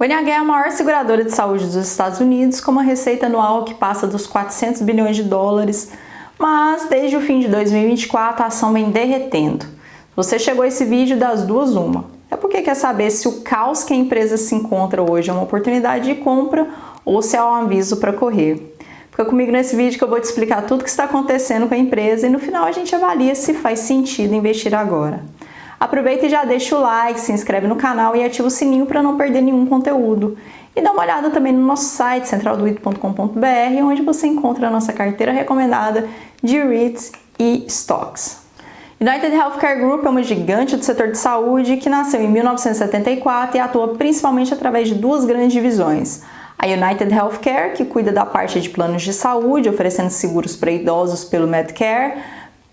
O NH é a maior seguradora de saúde dos Estados Unidos, com uma receita anual que passa dos 400 bilhões de dólares, mas desde o fim de 2024 a ação vem derretendo. Se você chegou a esse vídeo, das duas uma. É porque quer saber se o caos que a empresa se encontra hoje é uma oportunidade de compra ou se é um aviso para correr. Fica comigo nesse vídeo que eu vou te explicar tudo o que está acontecendo com a empresa e no final a gente avalia se faz sentido investir agora. Aproveita e já deixa o like, se inscreve no canal e ativa o sininho para não perder nenhum conteúdo. E dá uma olhada também no nosso site centraldoit.com.br, onde você encontra a nossa carteira recomendada de REITs e stocks. United Healthcare Group é uma gigante do setor de saúde que nasceu em 1974 e atua principalmente através de duas grandes divisões. A United Healthcare, que cuida da parte de planos de saúde, oferecendo seguros para idosos pelo Medicare,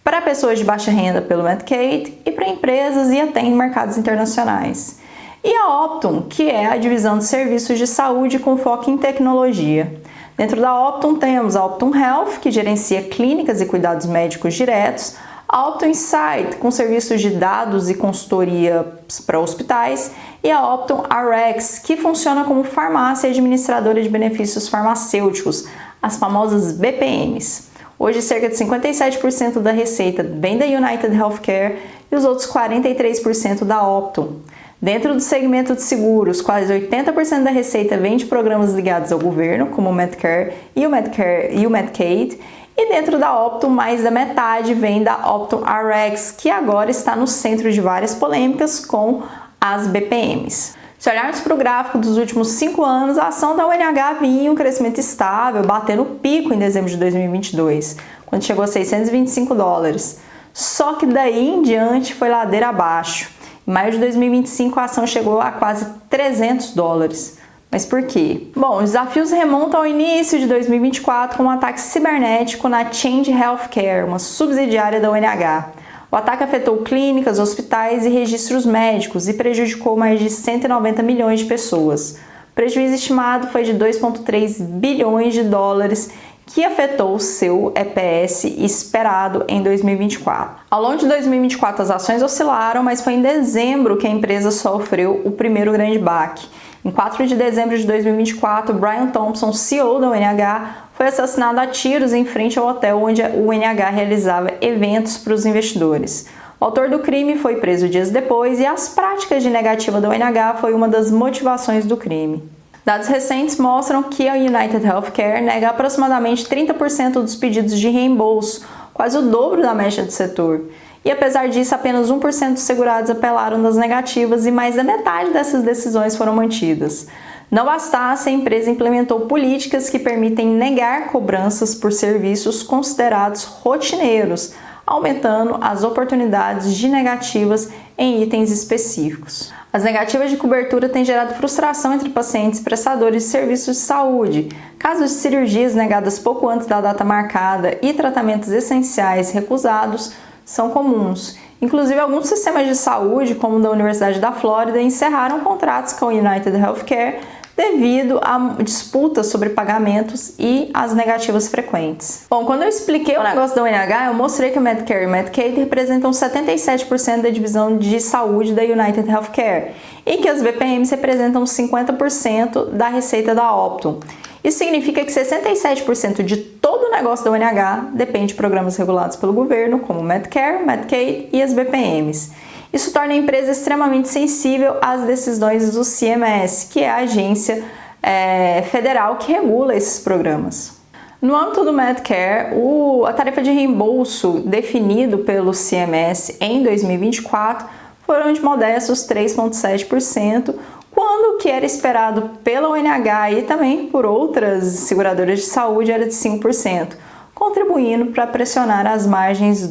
para pessoas de baixa renda pelo Medicaid e para empresas e até em mercados internacionais. E a Optum, que é a divisão de serviços de saúde com foco em tecnologia. Dentro da Optum temos a Optum Health, que gerencia clínicas e cuidados médicos diretos, a Optum Insight, com serviços de dados e consultoria para hospitais, e a Optum Rx, que funciona como farmácia administradora de benefícios farmacêuticos, as famosas BPMs. Hoje, cerca de 57% da receita vem da United Healthcare e os outros 43% da Optum. Dentro do segmento de seguros, quase 80% da receita vem de programas ligados ao governo, como o Medicare e o Medicaid. E dentro da Optum, mais da metade vem da Optum Rx, que agora está no centro de várias polêmicas com as BPMs. Se olharmos para o gráfico dos últimos 5 anos, a ação da UNH vinha em um crescimento estável, batendo o pico em dezembro de 2022, quando chegou a 625 dólares. Só que daí em diante foi ladeira abaixo. Em maio de 2025 a ação chegou a quase 300 dólares. Mas por quê? Bom, os desafios remontam ao início de 2024 com um ataque cibernético na Change Healthcare, uma subsidiária da UNH. O ataque afetou clínicas, hospitais e registros médicos e prejudicou mais de 190 milhões de pessoas. O prejuízo estimado foi de 2,3 bilhões de dólares, que afetou o seu EPS esperado em 2024. Ao longo de 2024 as ações oscilaram, mas foi em dezembro que a empresa sofreu o primeiro grande baque. Em 4 de dezembro de 2024, Brian Thompson, CEO da UNH, foi assassinado a tiros em frente ao hotel onde o UNH realizava eventos para os investidores. O autor do crime foi preso dias depois e as práticas de negativa da UNH foi uma das motivações do crime. Dados recentes mostram que a United Healthcare nega aproximadamente 30% dos pedidos de reembolso, quase o dobro da média do setor. E apesar disso, apenas 1% dos segurados apelaram das negativas e mais da metade dessas decisões foram mantidas. Não bastasse, a empresa implementou políticas que permitem negar cobranças por serviços considerados rotineiros, aumentando as oportunidades de negativas em itens específicos. As negativas de cobertura têm gerado frustração entre pacientes e prestadores de serviços de saúde. Casos de cirurgias negadas pouco antes da data marcada e tratamentos essenciais recusados são comuns. Inclusive, alguns sistemas de saúde, como o da Universidade da Flórida, encerraram contratos com a United Healthcare devido a disputas sobre pagamentos e as negativas frequentes. Bom, quando eu expliquei o negócio da UNH, eu mostrei que o Medicare e o Medicaid representam 77% da divisão de saúde da United Healthcare e que as BPMs representam 50% da receita da Optum. Isso significa que 67% de todo o negócio da UNH depende de programas regulados pelo governo, como o Medicare, Medicaid e as BPMs. Isso torna a empresa extremamente sensível às decisões do CMS, que é a agência federal que regula esses programas. No âmbito do Medicare, a tarifa de reembolso definido pelo CMS em 2024 foram de modestos 3,7%, quando o que era esperado pela UNH e também por outras seguradoras de saúde era de 5%, contribuindo para pressionar as margens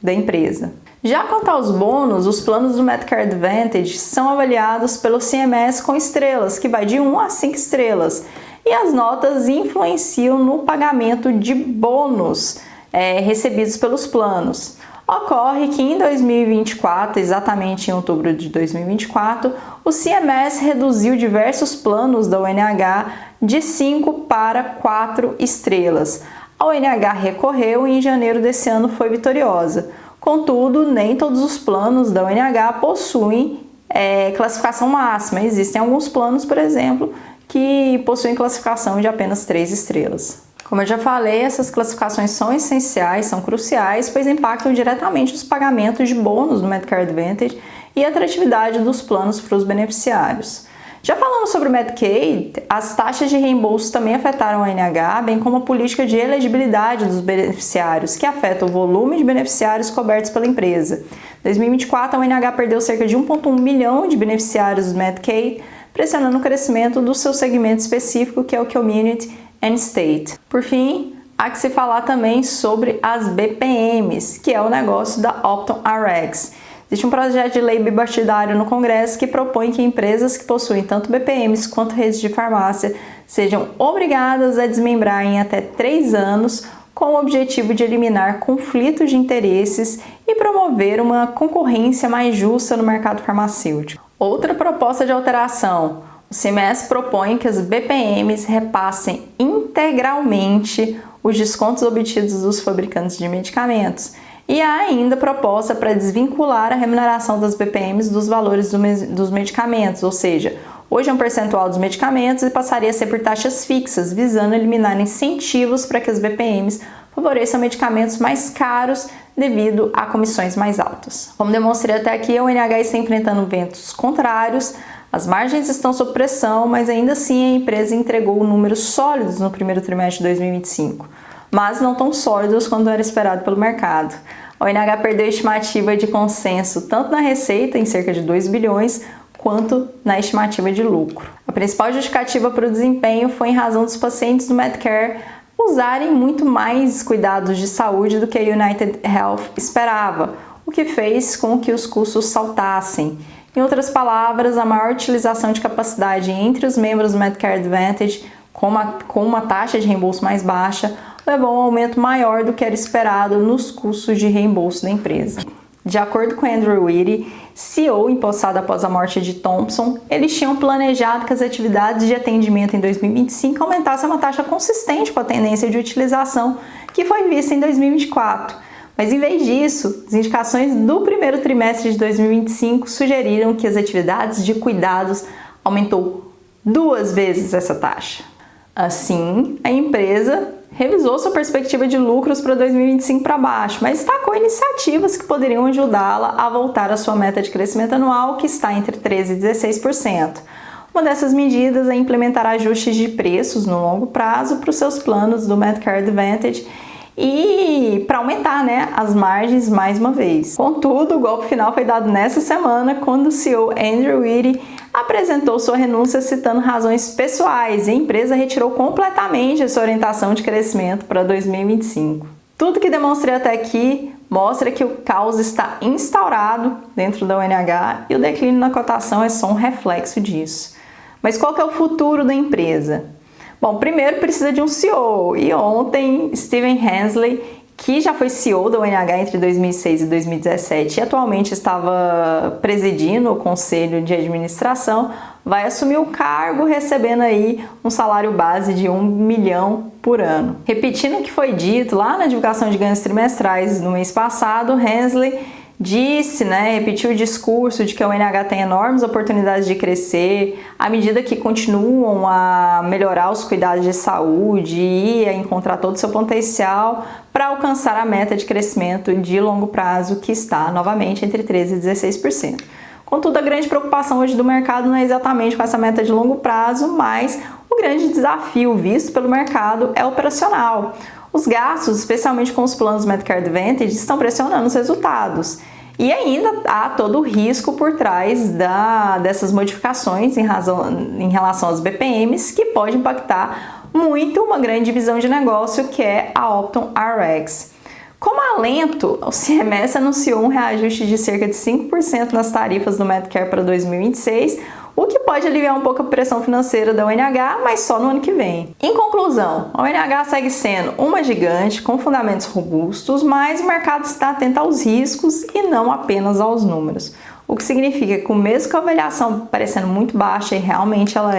da empresa. Já quanto aos bônus, os planos do Medicare Advantage são avaliados pelo CMS com estrelas, que vai de 1 a 5 estrelas, e as notas influenciam no pagamento de bônus recebidos pelos planos. Ocorre que em 2024, exatamente em outubro de 2024, o CMS reduziu diversos planos da UNH de 5 para 4 estrelas. A UNH recorreu e em janeiro desse ano foi vitoriosa. Contudo, nem todos os planos da UNH possuem classificação máxima. Existem alguns planos, por exemplo, que possuem classificação de apenas 3 estrelas. Como eu já falei, essas classificações são essenciais, são cruciais, pois impactam diretamente os pagamentos de bônus do Medicare Advantage e a atratividade dos planos para os beneficiários. Já falando sobre o Medicaid, as taxas de reembolso também afetaram a ANH, bem como a política de elegibilidade dos beneficiários, que afeta o volume de beneficiários cobertos pela empresa. Em 2024, a ANH perdeu cerca de 1,1 milhão de beneficiários do Medicaid, pressionando o crescimento do seu segmento específico, que é o Community and State. Por fim, há que se falar também sobre as BPMs, que é o negócio da Optum Rx. Existe um projeto de lei bipartidário no Congresso que propõe que empresas que possuem tanto BPMs quanto redes de farmácia sejam obrigadas a desmembrar em até 3 anos, com o objetivo de eliminar conflitos de interesses e promover uma concorrência mais justa no mercado farmacêutico. Outra proposta de alteração: o CMS propõe que as BPMs repassem integralmente os descontos obtidos dos fabricantes de medicamentos. E há ainda proposta para desvincular a remuneração das BPMs dos valores dos medicamentos, ou seja, hoje é um percentual dos medicamentos e passaria a ser por taxas fixas, visando eliminar incentivos para que as BPMs favoreçam medicamentos mais caros devido a comissões mais altas. Como demonstrei até aqui, a ANH está enfrentando ventos contrários, as margens estão sob pressão, mas ainda assim a empresa entregou números sólidos no primeiro trimestre de 2025. Mas não tão sólidos quanto era esperado pelo mercado. A ONH perdeu a estimativa de consenso tanto na receita, em cerca de 2 bilhões, quanto na estimativa de lucro. A principal justificativa para o desempenho foi em razão dos pacientes do Medicare usarem muito mais cuidados de saúde do que a United Health esperava, o que fez com que os custos saltassem. Em outras palavras, a maior utilização de capacidade entre os membros do Medicare Advantage, com uma taxa de reembolso mais baixa, levou a um aumento maior do que era esperado nos custos de reembolso da empresa. De acordo com Andrew Witty, CEO empossado após a morte de Thompson, eles tinham planejado que as atividades de atendimento em 2025 aumentassem uma taxa consistente com a tendência de utilização que foi vista em 2024. Mas em vez disso, as indicações do primeiro trimestre de 2025 sugeriram que as atividades de cuidados aumentou 2 vezes essa taxa. Assim, a empresa revisou sua perspectiva de lucros para 2025 para baixo, mas destacou iniciativas que poderiam ajudá-la a voltar à sua meta de crescimento anual, que está entre 13% e 16%. Uma dessas medidas é implementar ajustes de preços no longo prazo para os seus planos do Medicare Advantage e para aumentar, as margens mais uma vez. Contudo, o golpe final foi dado nessa semana, quando o CEO Andrew Witty apresentou sua renúncia citando razões pessoais e a empresa retirou completamente a sua orientação de crescimento para 2025. Tudo que demonstrei até aqui mostra que o caos está instaurado dentro da ONH e o declínio na cotação é só um reflexo disso. Mas qual que é o futuro da empresa? Bom, primeiro precisa de um CEO, e ontem Steven Hensley, que já foi CEO da ONH entre 2006 e 2017 e atualmente estava presidindo o conselho de administração, vai assumir o cargo recebendo aí um salário base de 1 milhão por ano. Repetindo o que foi dito lá na divulgação de ganhos trimestrais no mês passado, Hensley disse, repetiu o discurso de que a ONH tem enormes oportunidades de crescer à medida que continuam a melhorar os cuidados de saúde e a encontrar todo o seu potencial para alcançar a meta de crescimento de longo prazo, que está novamente entre 13% e 16%. Contudo, a grande preocupação hoje do mercado não é exatamente com essa meta de longo prazo, mas o grande desafio visto pelo mercado é operacional. Os gastos, especialmente com os planos Medicare Advantage, estão pressionando os resultados. E ainda há todo o risco por trás dessas modificações em relação às BPMs, que pode impactar muito uma grande divisão de negócio, que é a Optum Rx. Como alento, o CMS anunciou um reajuste de cerca de 5% nas tarifas do Medicare para 2026, o que pode aliviar um pouco a pressão financeira da ONH, mas só no ano que vem. Em conclusão, a ONH segue sendo uma gigante com fundamentos robustos, mas o mercado está atento aos riscos e não apenas aos números. O que significa que, mesmo com a avaliação parecendo muito baixa, e realmente ela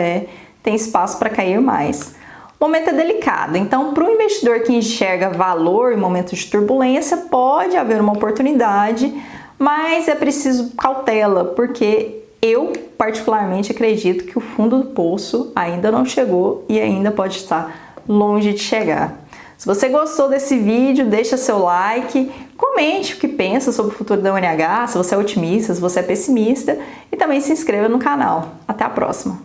tem espaço para cair mais. O momento é delicado, então para o investidor que enxerga valor em momentos de turbulência, pode haver uma oportunidade, mas é preciso cautela, porque eu particularmente acredito que o fundo do poço ainda não chegou e ainda pode estar longe de chegar. Se você gostou desse vídeo, deixa seu like, comente o que pensa sobre o futuro da UNH, se você é otimista, se você é pessimista, e também se inscreva no canal. Até a próxima!